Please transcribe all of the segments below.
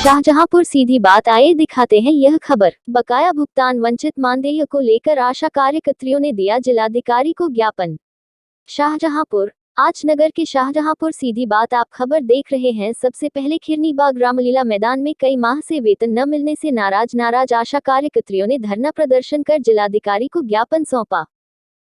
शाहजहांपुर सीधी बात आए दिखाते हैं यह खबर। बकाया भुगतान वंचित मानदेय को लेकर आशा कार्यकर्त्रियों ने दिया जिलाधिकारी को ज्ञापन। शाहजहांपुर। आज नगर के शाहजहांपुर सीधी बात आप खबर देख रहे हैं। सबसे पहले खिरनी बाग रामलीला मैदान में कई माह से वेतन न मिलने से नाराज आशा कार्यकर्त्रियों ने धरना प्रदर्शन कर जिलाधिकारी को ज्ञापन सौंपा।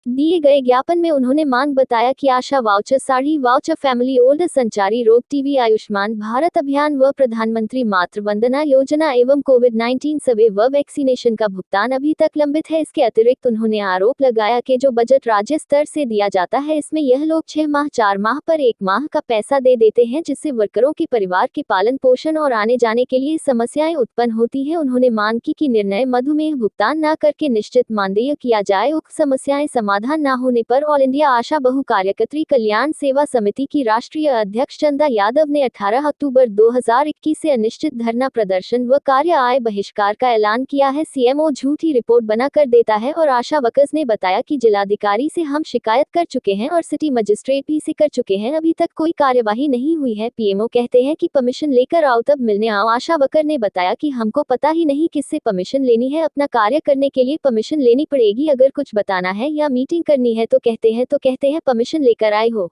दिए गए ज्ञापन में उन्होंने मांग बताया कि Asha voucher, sari voucher, family old संचारी रोग टीवी, आयुष्मान भारत अभियान व प्रधानमंत्री मातृ वंदना योजना एवं कोविड-19 सर्वे व वैक्सीनेशन का भुगतान अभी तक लंबित है। इसके अतिरिक्त उन्होंने आरोप लगाया कि जो बजट राज्य स्तर से दिया जाता है, इसमें यह लोग 6 माह 4 माह पर 1 माह का पैसा दे देते हैं, जिससे वर्करों के परिवार के पालन पोषण और आने जाने के लिए समस्याएं उत्पन्न होती है। उन्होंने मांग की कि निर्णय मधुमेह भुगतान न करके निश्चित मानदेय किया जाए। उक्त समस्याएं समाधान न होने पर ऑल इंडिया आशा बहु कार्यकर्त्री कल्याण सेवा समिति की राष्ट्रीय अध्यक्ष चंदा यादव ने 18 अक्टूबर 2021 से अनिश्चित धरना प्रदर्शन व कार्य आय बहिष्कार का ऐलान किया है। सीएमओ झूठी रिपोर्ट बनाकर देता है और आशा वर्कर्स ने बताया कि जिलाधिकारी से हम शिकायत कर चुके हैं और सिटी मजिस्ट्रेट भी से कर चुके हैं, अभी तक कोई कार्यवाही नहीं हुई है। पीएमओ कहते हैं कि परमिशन लेकर आओ तब मिलने आओ। आशा वर्कर ने बताया कि हमको पता ही नहीं किससे परमिशन लेनी है, अपना कार्य करने के लिए परमिशन लेनी पड़ेगी। अगर कुछ बताना है या मीटिंग करनी है तो कहते हैं परमिशन लेकर आए हो।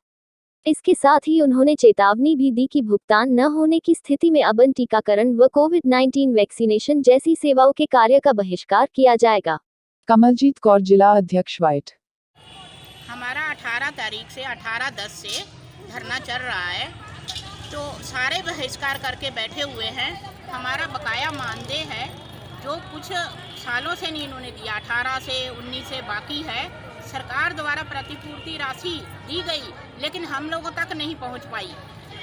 इसके साथ ही उन्होंने चेतावनी भी दी कि भुगतान न होने की स्थिति में अब टीकाकरण व कोविड-19 वैक्सीनेशन जैसी सेवाओं के कार्य का बहिष्कार किया जाएगा। कमलजीत कौर, जिला अध्यक्ष वाइट। हमारा 18 तारीख से 18/10 से धरना चल रहा है, तो सारे बहिष्कार करके बैठे हुए हैं। हमारा बकाया मानदेय है जो कुछ सालों से नहीं इन्होंने दिया, 18 से 19 से बाकी है। सरकार द्वारा प्रतिपूर्ति राशि दी गई, लेकिन हम लोगों तक नहीं पहुंच पाई,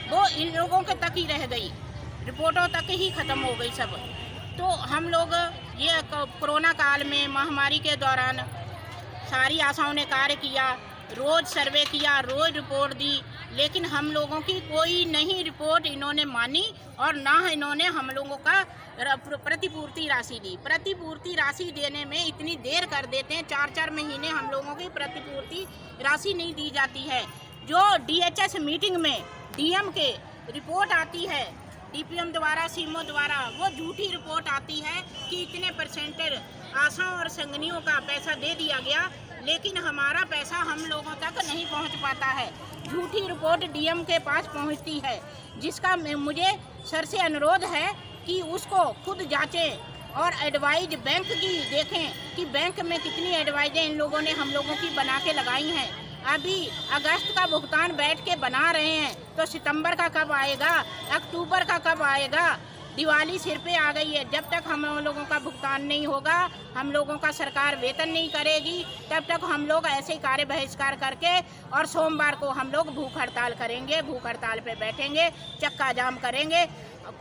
वो इन लोगों के तक ही रह गई, रिपोर्टों तक ही ख़त्म हो गई सब। तो हम लोग ये कोरोना काल में महामारी के दौरान सारी आशाओं ने कार्य किया, रोज़ सर्वे किया, रोज़ रिपोर्ट दी, लेकिन हम लोगों की कोई नहीं रिपोर्ट इन्होंने मानी और ना इन्होंने हम लोगों का प्रतिपूर्ति राशि दी। प्रतिपूर्ति राशि देने में इतनी देर कर देते हैं, 4-4 महीने हम लोगों की प्रतिपूर्ति राशि नहीं दी जाती है। जो डीएचएस मीटिंग में डीएम के रिपोर्ट आती है, डीपीएम द्वारा, सीएमओ द्वारा, वो झूठी रिपोर्ट आती है कि इतने परसेंटेज आशाओं और संगनियों का पैसा दे दिया गया, लेकिन हमारा पैसा हम लोगों तक नहीं पहुंच पाता है। झूठी रिपोर्ट डीएम के पास पहुंचती है, जिसका मुझे सर से अनुरोध है कि उसको खुद जांचें और एडवाइज बैंक की देखें कि बैंक में कितनी एडवाइजें इन लोगों ने हम लोगों की बना के लगाई हैं। अभी अगस्त का भुगतान बैठ के बना रहे हैं, तो सितंबर का कब आएगा, अक्टूबर का कब आएगा? दिवाली सिर पे आ गई है। जब तक हम लोगों का भुगतान नहीं होगा, हम लोगों का सरकार वेतन नहीं करेगी, तब तक हम लोग ऐसे कार्य बहिष्कार करके और सोमवार को हम लोग भूख हड़ताल करेंगे, भूख हड़ताल पे बैठेंगे, चक्का जाम करेंगे,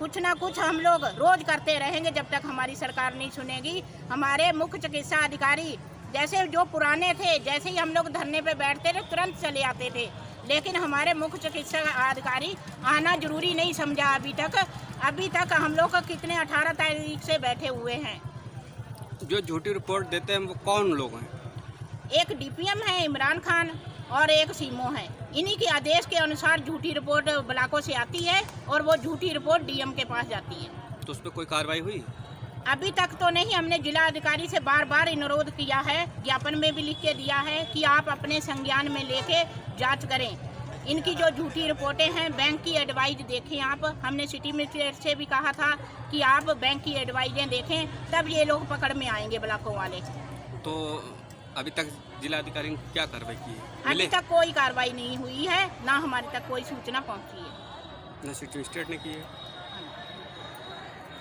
कुछ ना कुछ हम लोग रोज करते रहेंगे जब तक हमारी सरकार नहीं सुनेगी। हमारे मुख्य चिकित्सा अधिकारी जैसे जो पुराने थे, जैसे ही हम लोग धरने पे बैठते थे तुरंत चले आते थे, लेकिन हमारे मुख्य चिकित्सा अधिकारी आना जरूरी नहीं समझा अभी तक हम लोग कितने 18 तारीख से बैठे हुए हैं। जो झूठी रिपोर्ट देते हैं वो कौन लोग हैं? एक डीपीएम है इमरान खान और एक सीएमओ है। इन्हीं के आदेश के अनुसार झूठी रिपोर्ट ब्लॉकों से आती है और वो झूठी रिपोर्ट डीएम के पास जाती है। तो उस पर कोई कार्रवाई हुई? अभी तक तो नहीं। हमने जिला अधिकारी से बार अनुरोध किया है, ज्ञापन में भी लिख के दिया है कि आप अपने संज्ञान में लेके जांच करें। इनकी जो झूठी रिपोर्टें हैं, बैंक की एडवाइज देखें आप। हमने सिटी मजिस्ट्रेट से भी कहा था कि आप बैंक की एडवाइजें देखें, तब ये लोग पकड़ में आएंगे ब्लॉकों वाले। तो अभी तक जिलाधिकारी ने क्या कार्रवाई की है? अभी तक कोई कार्रवाई नहीं हुई है, ना हमारे तक कोई सूचना पहुंची है। ना सिटी मजिस्ट्रेट ने की है।